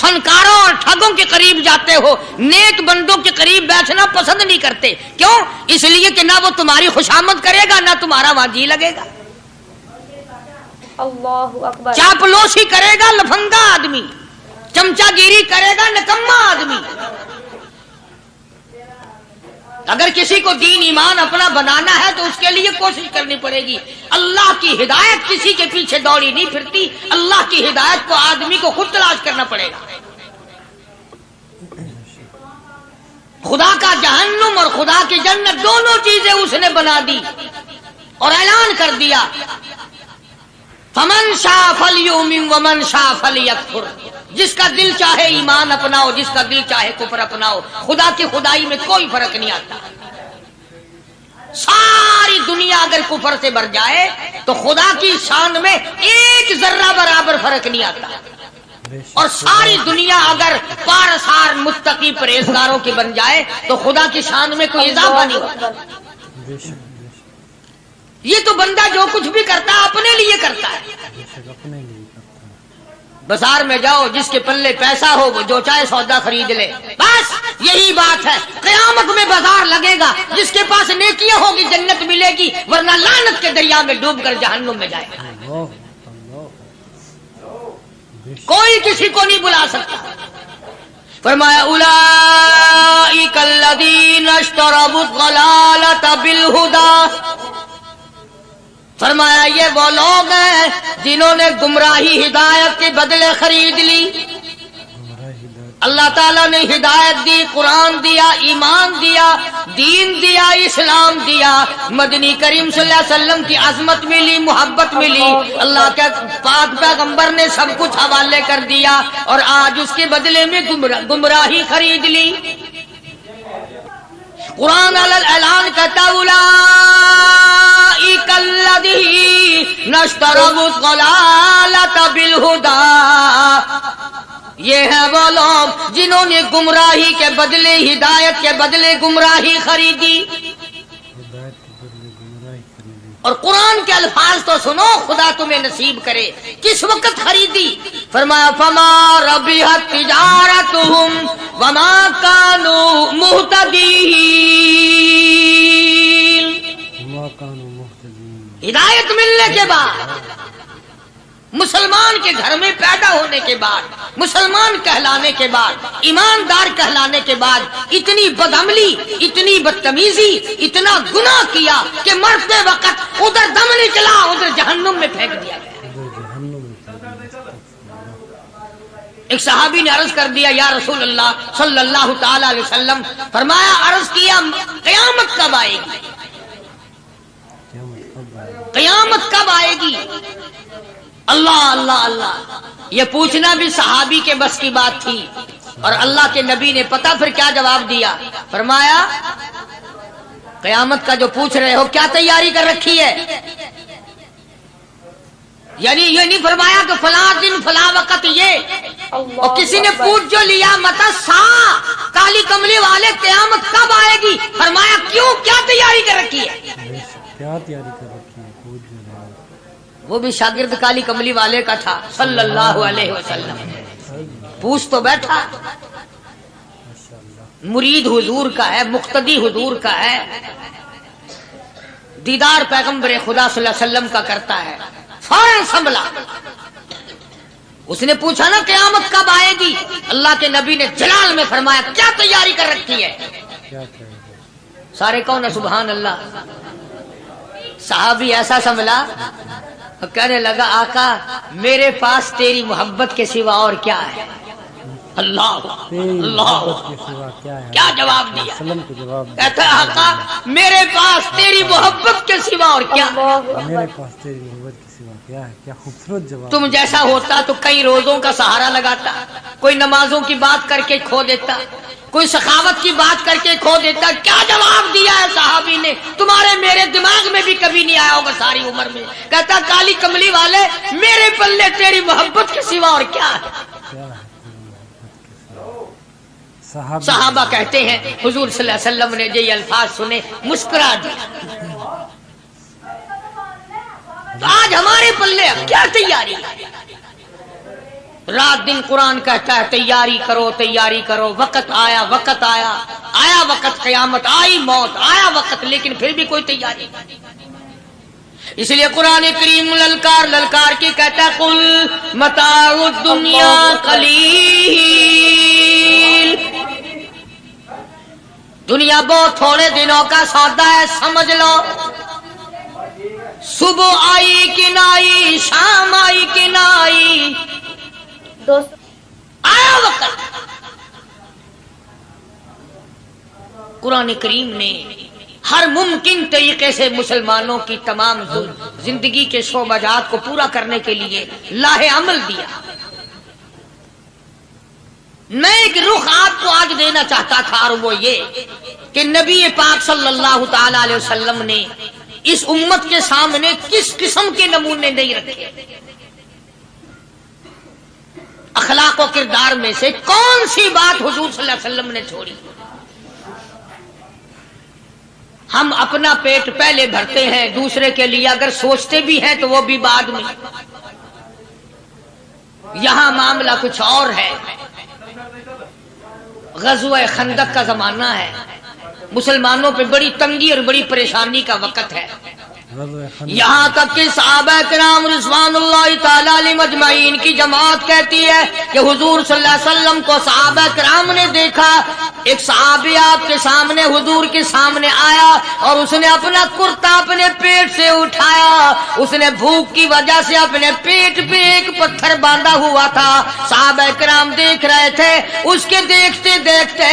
فنکاروں اور ٹھگوں کے قریب جاتے ہو، نیک بندوں کے قریب بیٹھنا پسند نہیں کرتے. کیوں؟ اس لیے کہ نہ وہ تمہاری خوشامد کرے گا نہ تمہارا وہاں جی لگے گا. اللہ اکبر. چاپلوسی کرے گا لفنگا آدمی، چمچا گیری کرے گا نکما آدمی. اگر کسی کو دین ایمان اپنا بنانا ہے تو اس کے لیے کوشش کرنی پڑے گی. اللہ کی ہدایت کسی کے پیچھے دوڑی نہیں پھرتی، اللہ کی ہدایت کو آدمی کو خود تلاش کرنا پڑے گا. خدا کا جہنم اور خدا کی جنت دونوں چیزیں اس نے بنا دی اور اعلان کر دیا فمن شاء فلیؤمن ومن شاء فلیکفر. جس کا دل چاہے ایمان اپناؤ، جس کا دل چاہے کفر اپناؤ. خدا کی خدائی میں کوئی فرق نہیں آتا. ساری دنیا اگر کفر سے بھر جائے تو خدا کی شان میں ایک ذرہ برابر فرق نہیں آتا. اور ساری دنیا اگر پارسار متقی پرہیزگاروں کی بن جائے تو خدا کی شان میں کوئی اضافہ نہیں ہوتا. یہ تو بندہ جو کچھ بھی کرتا ہے اپنے لیے کرتا ہے. بازار میں جاؤ، جس کے پلے پیسہ ہو وہ جو چاہے سودا خرید لے. بس یہی بات ہے. قیامت میں بازار لگے گا، جس کے پاس نیکیاں ہوگی جنت ملے گی، ورنہ لعنت کے دریا میں ڈوب کر جہنم میں جائے گا. کوئی کسی کو نہیں بلا سکتا. فرمایا اولئک الذین اشتروا الضلالۃ بالہدی. فرمایا یہ وہ لوگ ہیں جنہوں نے گمراہی ہدایت کے بدلے خرید لی. اللہ تعالیٰ نے ہدایت دی، قرآن دیا، ایمان دیا، دین دیا، اسلام دیا. مدنی کریم صلی اللہ علیہ وسلم کی عظمت ملی، محبت ملی. اللہ کے پاک پیغمبر نے سب کچھ حوالے کر دیا اور آج اس کے بدلے میں گمراہی خرید لی. قرآن اعلان کرتا اولئک الذین اشتروا الضلالۃ بالہدی. یہ ہے وہ لوگ جنہوں نے گمراہی کے بدلے ہدایت کے بدلے گمراہی خریدی. اور قرآن کے الفاظ تو سنو، خدا تمہیں نصیب کرے. کس وقت خریدی؟ فرمایا فما ربحت تجارتهم وما كانوا مهتدين. ہدایت ملنے کے بعد، مسلمان کے گھر میں پیدا ہونے کے بعد، مسلمان کہلانے کے بعد، ایماندار کہلانے کے بعد اتنی بدعملی، اتنی بدتمیزی، اتنا گناہ کیا کہ مرتے وقت ادھر دم نکلا، ادھر جہنم میں پھینک دیا گیا. ایک صحابی نے عرض کر دیا یا رسول اللہ صلی اللہ تعالی علیہ وسلم. فرمایا عرض کیا قیامت کب آئے گی؟ قیامت کب آئے گی؟ اللہ اللہ اللہ. یہ پوچھنا بھی صحابی کے بس کی بات تھی. اور اللہ کے نبی نے پتہ پھر کیا جواب دیا؟ فرمایا قیامت کا جو پوچھ رہے ہو کیا تیاری کر رکھی ہے؟ یعنی یہ نہیں فرمایا کہ فلاں دن فلاں وقت یہ، اور کسی نے پوچھ جو لیا متا سا کالی کملی والے قیامت کب آئے گی؟ فرمایا کیوں، کیا تیاری کر رکھی ہے؟ کیا تیاری کر رکھی ہے؟ وہ بھی شاگرد کالی کملی والے کا تھا صلی اللہ علیہ وسلم. پوچھ تو بیٹھا، مرید حضور کا ہے، مقتدی حضور کا ہے، دیدار پیغمبر خدا صلی اللہ علیہ وسلم کا کرتا ہے. فوراً سنبھلا. اس نے پوچھا نا قیامت کب آئے گی؟ اللہ کے نبی نے جلال میں فرمایا کیا تیاری کر رکھی ہے؟ سارے کون ہے سبحان اللہ. صحابی ایسا سنبھلا، کہنے لگا آقا میرے پاس تیری محبت کے سوا اور کیا ہے؟ اللہ اللہ، کیا جواب دیا؟ کہتا ہے آقا میرے پاس تیری محبت کے سوا اور کیا؟ میرے پاس تیری محبت کے سوا کیا ہے؟ کیا خوبصورت جواب. تم جیسا ہوتا تو کئی روزوں کا سہارا لگاتا، کوئی نمازوں کی بات کر کے کھو دیتا، کوئی سخاوت کی بات کر کے کھو دیتا. کیا جواب دیا ہے صحابی نے؟ تمہارے میرے دماغ میں بھی کبھی نہیں آیا ہوگا ساری عمر میں. کہتا کالی کملی والے میرے پلے تیری محبت کے سوا اور کیا ہے؟ صحابہ کہتے ہیں حضور صلی اللہ علیہ وسلم نے یہ الفاظ سنے مسکرا دیا. آج ہمارے پلے اب کیا تیاری ہے؟ رات دن قرآن کہتا ہے تیاری کرو تیاری کرو، وقت آیا وقت آیا، آیا وقت قیامت آئی موت، آیا وقت، لیکن پھر بھی کوئی تیاری نہیں۔ اس لیے قرآن کریم للکار للکار کے کہتا ہے قل متاع الدنیا قلیل، دنیا بہت تھوڑے دنوں کا سودا ہے، سمجھ لو۔ صبح آئی کہ نہ آئی، شام آئی کہ نہ آئی، دوست آیا وقت۔ قرآن کریم نے ہر ممکن طریقے سے مسلمانوں کی تمام زندگی کے شعبہ جات کو پورا کرنے کے لیے لاہ عمل دیا۔ میں ایک رخ آپ کو آج دینا چاہتا تھا، اور وہ یہ کہ نبی پاک صلی اللہ تعالی علیہ وسلم نے اس امت کے سامنے کس قسم کے نمونے نہیں رکھے۔ اخلاق و کردار میں سے کون سی بات حضور صلی اللہ علیہ وسلم نے چھوڑی؟ ہم اپنا پیٹ پہلے بھرتے ہیں، دوسرے کے لیے اگر سوچتے بھی ہیں تو وہ بھی بعد میں۔ یہاں معاملہ کچھ اور ہے۔ غزوہ خندق کا زمانہ ہے، مسلمانوں پہ بڑی تنگی اور بڑی پریشانی کا وقت ہے، یہاں تک کہ صحابہ کرام رضوان اللہ تعالی علیہم اجمعین کی جماعت کہتی ہے کہ حضور صلی اللہ علیہ وسلم کو صحابہ کرام نے دیکھا، ایک صحابی آپ کے سامنے حضور کے سامنے آیا اور اس نے اپنا کرتا اپنے پیٹ سے اٹھایا، اس نے بھوک کی وجہ سے اپنے پیٹ پہ ایک پتھر باندھا ہوا تھا، صحابہ کرام دیکھ رہے تھے، اس کے دیکھتے دیکھتے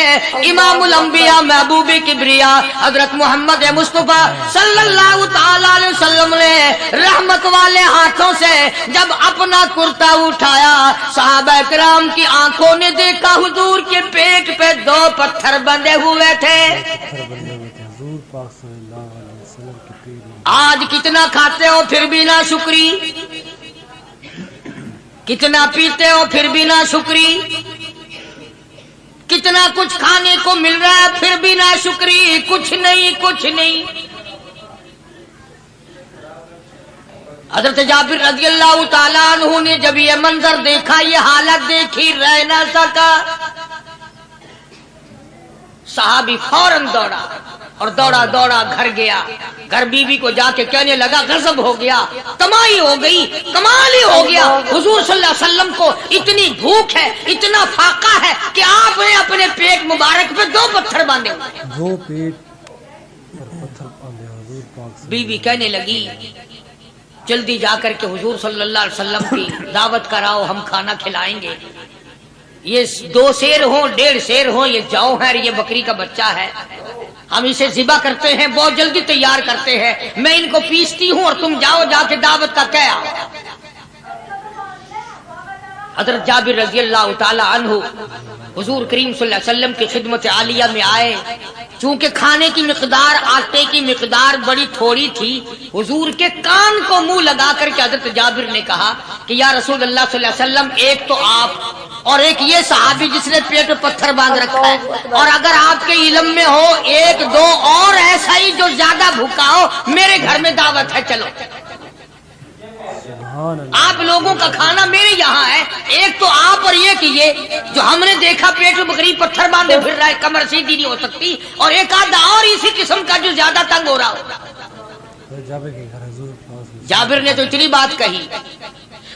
امام الانبیاء محبوب کبریا حضرت محمد مصطفیٰ صلی اللہ تعالی علیہ وسلم نے رحمت والے ہاتھوں سے جب اپنا کرتا اٹھایا، صحابہ کرام کی آنکھوں نے دیکھا حضور کے پیٹ پہ دو پتھر بندھے ہوئے تھے۔ آج کتنا کھاتے ہو پھر بھی نہ شکری، کتنا پیتے ہو پھر بھی نہ شکری، کتنا کچھ کھانے کو مل رہا ہے پھر بھی نہ شکری، کچھ نہیں کچھ نہیں۔ حضرت جابر رضی اللہ تعالیٰ عنہ نے جب یہ منظر دیکھا، یہ حالت دیکھی، رہ نہ سکا، صحابی فوراً دوڑا اور دوڑا دوڑا گھر گیا، گھر بیوی کو جا کے کہنے لگا غضب ہو گیا، کمائی ہو گئی، کمال ہی ہو گیا، حضور صلی اللہ علیہ وسلم کو اتنی بھوک ہے، اتنا فاقہ ہے کہ آپ نے اپنے پیٹ مبارک پہ دو پتھر باندھے ہوئے، دو پیٹ پر پتھر باندھے حضور پاک۔ بیوی کہنے لگی جلدی جا کر کے حضور صلی اللہ علیہ وسلم کی دعوت کراؤ، ہم کھانا کھلائیں گے، یہ 2 شیر ہوں 1.5 شیر ہوں، یہ جاؤ ہے، یہ بکری کا بچہ ہے، ہم اسے ذبح کرتے ہیں، بہت جلدی تیار کرتے ہیں، میں ان کو پیستی ہوں اور تم جاؤ جا کے دعوت کا کیا۔ حضرت جابر رضی اللہ تعالی عنہ حضور کریم صلی اللہ علیہ وسلم کی خدمت عالیہ میں آئے، چونکہ کھانے کی مقدار، آٹے کی مقدار بڑی تھوڑی تھی، حضور کے کان کو منہ لگا کر کے حضرت جابر نے کہا کہ یا رسول اللہ صلی اللہ علیہ وسلم، ایک تو آپ اور ایک یہ صحابی جس نے پیٹ پہ پتھر باندھ رکھا ہے، اور اگر آپ کے علم میں ہو 1-2 اور ایسا ہی جو زیادہ بھوکا ہو، میرے گھر میں دعوت ہے، چلو آپ لوگوں کا کھانا میرے یہاں ہے، ایک تو آپ اور یہ کہ یہ جو ہم نے دیکھا پیٹ میں بکری پتھر باندھے پھر رہا ہے، کمر سیدھی نہیں ہو سکتی، اور ایک آدھا اور اسی قسم کا جو زیادہ تنگ ہو رہا ہو۔ جابر نے تو اتنی بات کہی،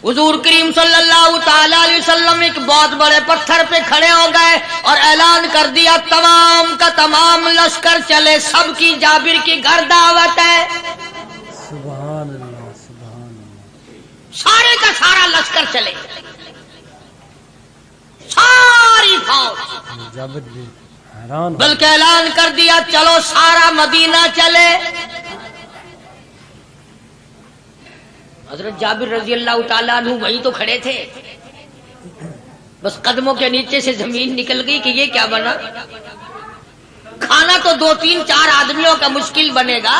حضور کریم صلی اللہ تعالی علیہ وسلم ایک بہت بڑے پتھر پہ کھڑے ہو گئے اور اعلان کر دیا تمام کا تمام لشکر چلے، سب کی جابر کی گھر دعوت ہے۔ سبحان اللہ سبحان اللہ، سارے کا سارا لشکر چلے، ساری فوج، جابر بھی حیران، بلکہ اعلان کر دیا چلو سارا مدینہ چلے۔ حضرت جابر رضی اللہ تعالیٰ عنہ وہی تو کھڑے تھے، بس قدموں کے نیچے سے زمین نکل گئی کہ یہ کیا بنا، کھانا تو 2-3-4 آدمیوں کا مشکل بنے گا،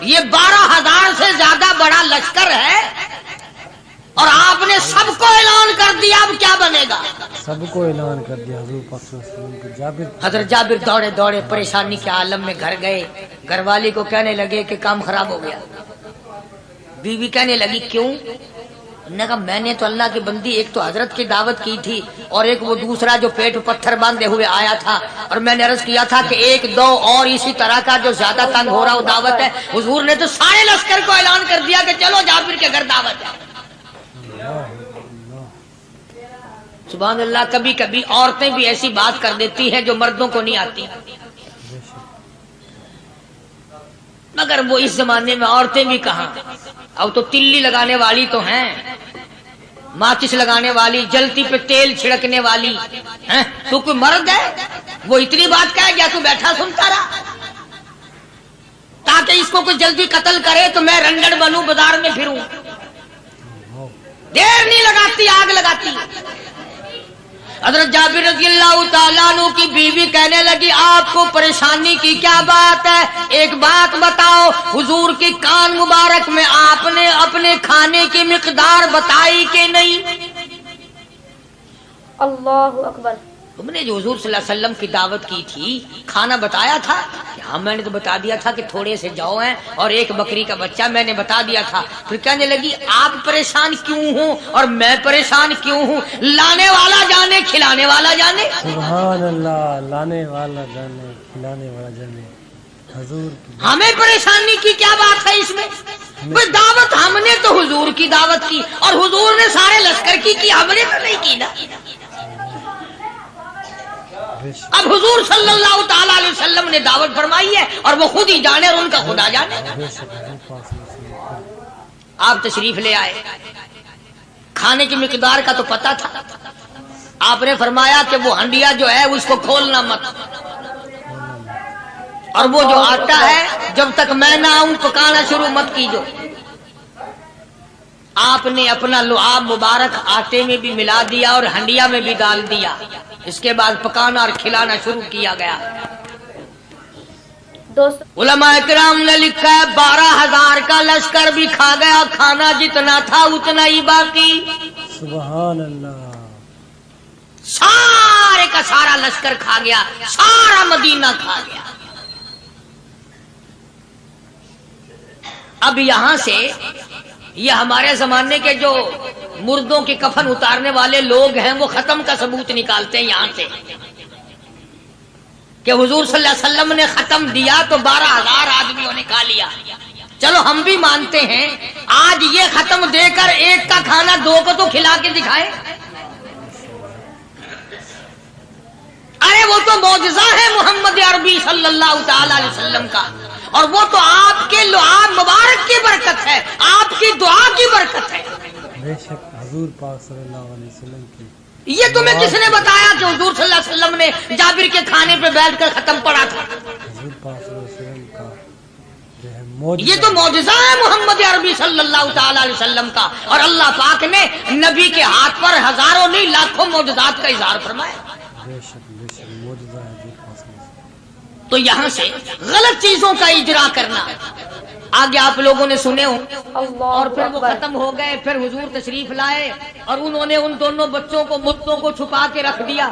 یہ 12,000 سے زیادہ بڑا لشکر ہے، اور آپ نے سب کو اعلان کر دیا، اب کیا بنے گا، سب کو اعلان کر دیا حضور پاک صلی اللہ علیہ وسلم کے۔ جابر حضرت جابر دوڑے دوڑے پریشانی کے عالم میں گھر گئے، گھر والی کو کہنے لگے کہ کام خراب ہو گیا، بیوی کہنے لگی کیوں، نے کہا میں نے تو اللہ کی بندی ایک تو حضرت کی دعوت کی تھی اور ایک وہ دوسرا جو پیٹ پتھر باندھے ہوئے آیا تھا، اور میں نے عرض کیا تھا کہ ایک دو اور اسی طرح کا جو زیادہ تنگ ہو رہا وہ دعوت ہے۔ حضور نے تو سارے لشکر کو اعلان کر دیا کہ چلو جابر کے گھر دعوت ہے۔ سبحان اللہ، کبھی کبھی عورتیں بھی ایسی بات کر دیتی ہیں جو مردوں کو نہیں آتی، مگر وہ اس زمانے میں عورتیں بھی کہاں، اب تو تلی لگانے والی تو ہیں، ماچس لگانے والی، جلتی پہ تیل چھڑکنے والی ہیں۔ تو کوئی مرد ہے وہ اتنی بات کہے گیا تو بیٹھا سنتا رہا تاکہ اس کو کوئی جلدی قتل کرے تو میں رنڈڑ بنوں، بازار میں پھروں، دیر نہیں لگاتی آگ لگاتی۔ حضرت جابر رضی اللہ تعالیٰ عنہ کی بیوی کہنے لگی آپ کو پریشانی کی کیا بات ہے، ایک بات بتاؤ، حضور کی کان مبارک میں آپ نے اپنے کھانے کی مقدار بتائی کہ نہیں؟ اللہ اکبر۔ تم نے جو حضور صلی اللہ علیہ وسلم کی دعوت کی تھی کھانا بتایا تھا؟ ہاں میں نے تو بتا دیا تھا کہ تھوڑے سے جو ہیں اور ایک بکری کا بچہ، میں نے بتا دیا تھا۔ پھر کہنے لگی آپ پریشان کیوں ہوں اور میں پریشان کیوں ہوں؟ لانے والا جانے کھلانے والا جانے۔ سبحان اللہ، لانے والا جانے کھلانے والا جانے۔ حضور کی ہمیں پریشانی کی کیا بات ہے اس میں؟ بھئی دعوت ہم نے تو حضور کی دعوت کی اور حضور نے سارے لشکر کی ہم نے تو نہیں کی نا۔ اب حضور صلی اللہ تعالی علیہ وسلم نے دعوت فرمائی ہے اور وہ خود ہی جانے اور ان کا خدا جانے۔ آپ تشریف لے آئے، کھانے کی مقدار کا تو پتہ تھا، آپ نے فرمایا کہ وہ ہنڈیا جو ہے اس کو کھولنا مت، اور وہ جو آٹا ہے جب تک میں نہ آؤں پکانا شروع مت کیجو۔ آپ نے اپنا لعاب مبارک آٹے میں بھی ملا دیا اور ہنڈیا میں بھی ڈال دیا، اس کے بعد پکانا اور کھلانا شروع کیا گیا۔ علماء کرام نے لکھا ہے 12,000 کا لشکر بھی کھا گیا، کھانا جتنا تھا اتنا ہی باقی۔ سبحان اللہ، سارے کا سارا لشکر کھا گیا، سارا مدینہ کھا گیا۔ اب یہاں سے یہ ہمارے زمانے کے جو مردوں کے کفن اتارنے والے لوگ ہیں وہ ختم کا ثبوت نکالتے ہیں یہاں سے کہ حضور صلی اللہ علیہ وسلم نے ختم دیا تو 12,000 آدمیوں نے کھا لیا۔ چلو ہم بھی مانتے ہیں، آج یہ ختم دے کر ایک کا کھانا دو کو تو کھلا کے دکھائے۔ ارے وہ تو معجزہ ہے محمد عربی صلی اللہ تعالی علیہ وسلم کا، اور وہ تو آپ کے لعاب مبارک کی برکت ہے، آپ کی دعا کی برکت ہے۔ بے شک حضور پاک صلی اللہ علیہ وسلم کی۔ یہ تمہیں کس نے بتایا کہ حضور صلی اللہ علیہ وسلم نے جابر کے کھانے پہ بیٹھ کر ختم پڑا تھا؟ حضور پاک صلی اللہ علیہ وسلم کا جو ہے معجزہ، یہ تو معجزہ ہے محمد عربی صلی اللہ تعالی علیہ وسلم کا، اور اللہ پاک نے نبی کے ہاتھ پر ہزاروں نہیں لاکھوں معجزات کا اظہار فرمایا۔ بے شک معجزہ ہے حضور پاک صلی اللہ علیہ وسلم۔ تو یہاں سے غلط چیزوں کا اجرا کرنا آگے آپ لوگوں نے سنے ہوں، اور پھر وہ ختم ہو گئے، پھر حضور تشریف لائے اور انہوں نے ان دونوں بچوں کو مردوں کو چھپا کے رکھ دیا۔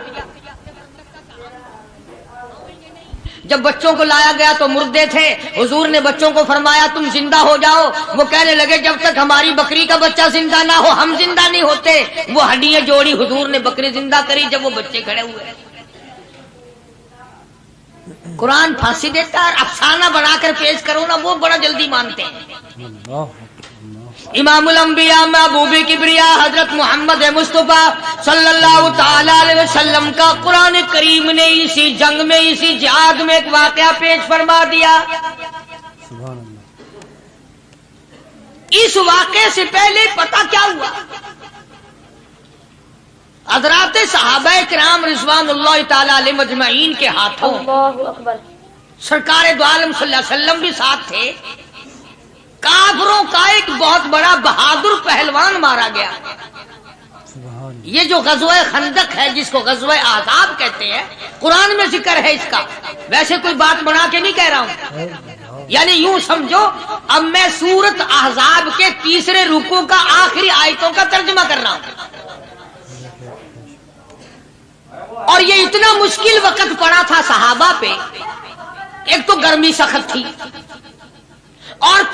جب بچوں کو لایا گیا تو مردے تھے، حضور نے بچوں کو فرمایا تم زندہ ہو جاؤ، وہ کہنے لگے جب تک ہماری بکری کا بچہ زندہ نہ ہو ہم زندہ نہیں ہوتے۔ وہ ہڈیاں جوڑی، حضور نے بکری زندہ کری جب وہ بچے کھڑے ہوئے۔ قرآن پھانسی دیتا ہے، افسانہ بنا کر پیش کرو نا وہ بڑا جلدی مانتے ہیں۔ امام الانبیاء محبوب کبریا حضرت محمد مصطفیٰ صلی اللہ تعالی علیہ وسلم کا قرآن کریم نے اسی جنگ میں، اسی جہاد میں ایک واقعہ پیش فرما دیا۔ سبحان اللہ۔ اس واقعے سے پہلے پتہ کیا ہوا؟ حضرات صحابہ کرام رضوان اللہ تعالی علیہ مجمعین کے ہاتھوں اللہ اکبر۔ سرکار دو عالم صلی اللہ علیہ وسلم بھی ساتھ تھے، کافروں کا ایک بہت بڑا بہادر پہلوان مارا گیا۔ سبحان اللہ۔ یہ جو غزوہ خندق ہے جس کو غزوہ احزاب کہتے ہیں، قرآن میں ذکر ہے اس کا، ویسے کوئی بات بنا کے نہیں کہہ رہا ہوں، یعنی یوں سمجھو اب میں سورت احزاب کے تیسرے رکوع کا آخری آیتوں کا ترجمہ کر رہا ہوں۔ اور یہ اتنا مشکل وقت پڑا تھا صحابہ پہ، ایک تو گرمی سخت تھی اور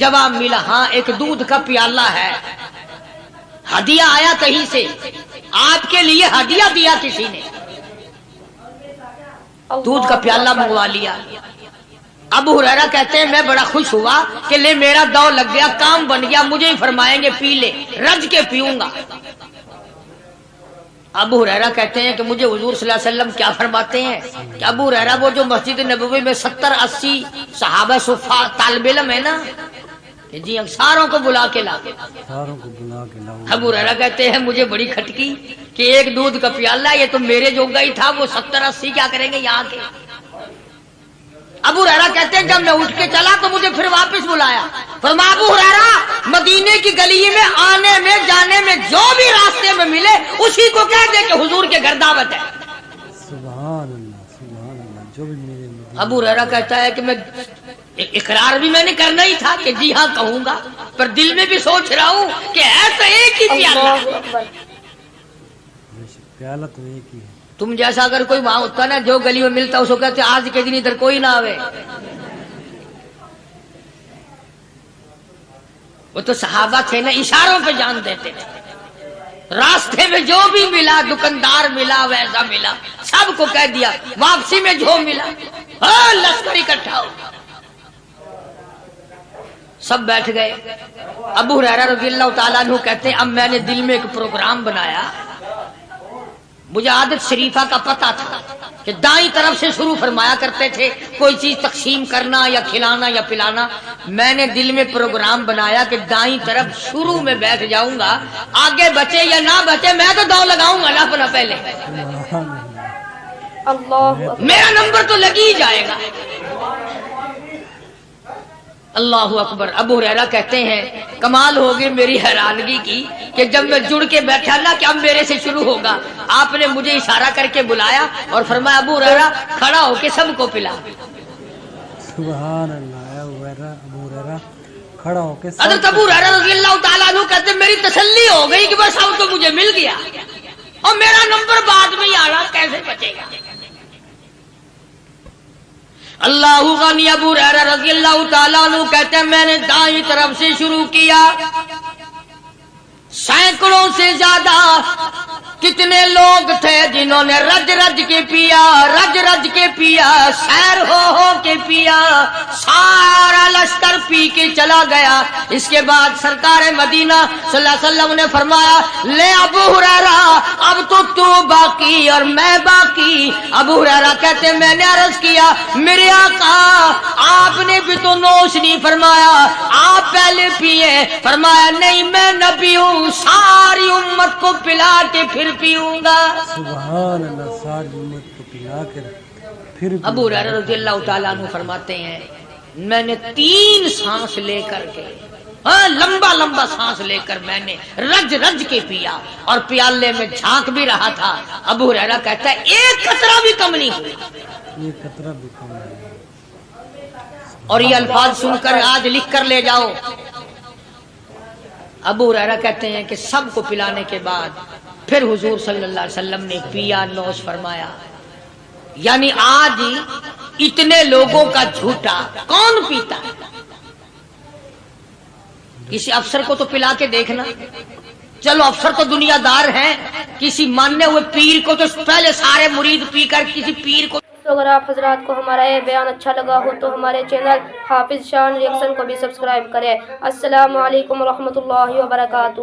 جواب ملا ہاں ایک دودھ کا پیالہ ہے، ہدیہ آیا کہیں سے، آپ کے لیے ہدیہ دیا کسی نے، دودھ کا پیالہ منگوا لیا۔ ابو ہریرہ کہتے ہیں میں بڑا خوش ہوا کہ لے میرا دو لگ گیا، کام بن گیا، مجھے ہی فرمائیں گے پی لے، رج کے پیوں گا۔ ابو ہریرہ کہتے ہیں کہ مجھے حضور صلی اللہ علیہ وسلم کیا فرماتے ہیں کہ ابو ہریرہ وہ جو مسجد نبوی میں 70-80 صحابہ صفا طالب علم ہے نا، کہ جی ساروں کو بلا کے لا، ساروں کو بلا کے لاؤ۔ ابو ہریرہ کہتے ہیں مجھے بڑی کھٹکی کہ ایک دودھ کا پیالہ یہ تو میرے جوگا ہی تھا، وہ 70-80 کیا کریں گے یہاں کے۔ ابو ہریرہ کہتے ہیں جب میں اٹھ کے چلا تو مجھے پھر واپس بلایا، فرمایا ابو ہریرہ مدینے کی گلی میں آنے میں جانے میں جو بھی راستے میں ملے اسی کو کہہ دے کہ حضور کے گھر دعوت ہے۔ سبحان اللہ، جو بھی میرے مدینے۔ ابو ہریرہ کہتا ہے کہ میں اقرار بھی میں نے کرنا ہی تھا کہ جی ہاں کہوں گا، پر دل میں بھی سوچ رہا ہوں کہ ہے تو ایک ہی پیالہ، اللہ اکبر۔ پیالہ تو ایک ہی ہے۔ تم جیسا اگر کوئی وہاں ہوتا نا جو گلی میں ملتا اس کو کہتے آج کے دن ادھر کوئی نہ آوے۔ وہ تو صحابہ تھے نا، اشاروں پہ جان دیتے تھے، راستے میں جو بھی ملا، دکاندار ملا ویسا ملا، سب کو کہہ دیا، واپسی میں جو ملا لشکر اکٹھا ہو۔ سب بیٹھ گئے۔ ابو ہریرہ رضی اللہ تعالیٰ عنہ کہتے ہیں اب میں نے دل میں ایک پروگرام بنایا، مجھے عادت شریفہ کا پتہ تھا کہ دائیں طرف سے شروع فرمایا کرتے تھے کوئی چیز تقسیم کرنا یا کھلانا یا پلانا، میں نے دل میں پروگرام بنایا کہ دائیں طرف شروع میں بیٹھ جاؤں گا، آگے بچے یا نہ بچے میں تو دو لگاؤں گا نا اپنا پہلے، اللہ اکبر۔ میرا نمبر تو لگ ہی جائے گا۔ اللہ اکبر۔ ابو ہریرہ کہتے ہیں کمال ہوگی میری حیرانگی کی کہ جب میں جڑ کے بیٹھا نا کہ اب میرے سے شروع ہوگا، آپ نے مجھے اشارہ کر کے بلایا اور فرمایا ابو ہریرہ کھڑا ہو کے سب کو پلا۔ سبحان اللہ، ابو ہریرہ کھڑا ہو کے حضرت ابو ہریرہ رضی اللہ تعالیٰ عنہ کہتے ہیں میری تسلی ہو گئی کہ بس اب تو مجھے مل گیا اور میرا نمبر بعد میں ہی آ رہا، کیسے بچے گا۔ اللہ غنی۔ ابو ہریرہ رضی اللہ تعالیٰ عنہ کہتے ہیں میں نے دائیں طرف سے شروع کیا، سینکڑوں سے زیادہ کتنے لوگ تھے جنہوں نے رج رج کے پیا، رج رج کے پیا، سیر ہو کے پیا، سارا لشکر پی کے چلا گیا۔ اس کے بعد سرکار مدینہ صلی اللہ علیہ وسلم نے فرمایا لے ابو ہریرہ اب تو باقی اور میں باقی۔ ابو ہریرہ کہتے ہیں میں نے عرض کیا میرے آقا آپ نے بھی تو نوش نہیں فرمایا، آپ پہلے پیے۔ فرمایا نہیں میں نبی ہوں، ساری امت کو پلا کے پھر پیوں گا۔ سبحان اللہ، ساری امت کو پلا کر پھر۔ ابو ہریرہ رضی اللہ تعالیٰ عنہ فرماتے ہیں میں نے 3 سانس لے کر کے لمبا لمبا سانس لے کر میں نے رج رج کے پیا اور پیالے میں جھانک بھی رہا تھا۔ ابو ہریرہ کہتا ہے ایک قطرہ بھی کم نہیں ہوا، یہ قطرہ بھی کم ہے۔ اور یہ الفاظ سن کر آج لکھ کر لے جاؤ۔ ابو ہریرہ کہتے ہیں کہ سب کو پلانے کے بعد پھر حضور صلی اللہ علیہ وسلم نے پیا، نوش فرمایا۔ یعنی آج اتنے لوگوں کا جھوٹا کون پیتا ہے؟ کسی افسر کو تو پلا کے دیکھنا، چلو افسر تو دنیا دار ہیں، کسی ماننے ہوئے پیر کو تو پہلے سارے مرید پی کر کسی پیر کو۔ تو اگر آپ حضرات کو ہمارا یہ بیان اچھا لگا ہو تو ہمارے چینل حافظ شان ریئیکشن کو بھی سبسکرائب کریں۔ السلام علیکم ورحمۃ اللہ وبرکاتہ۔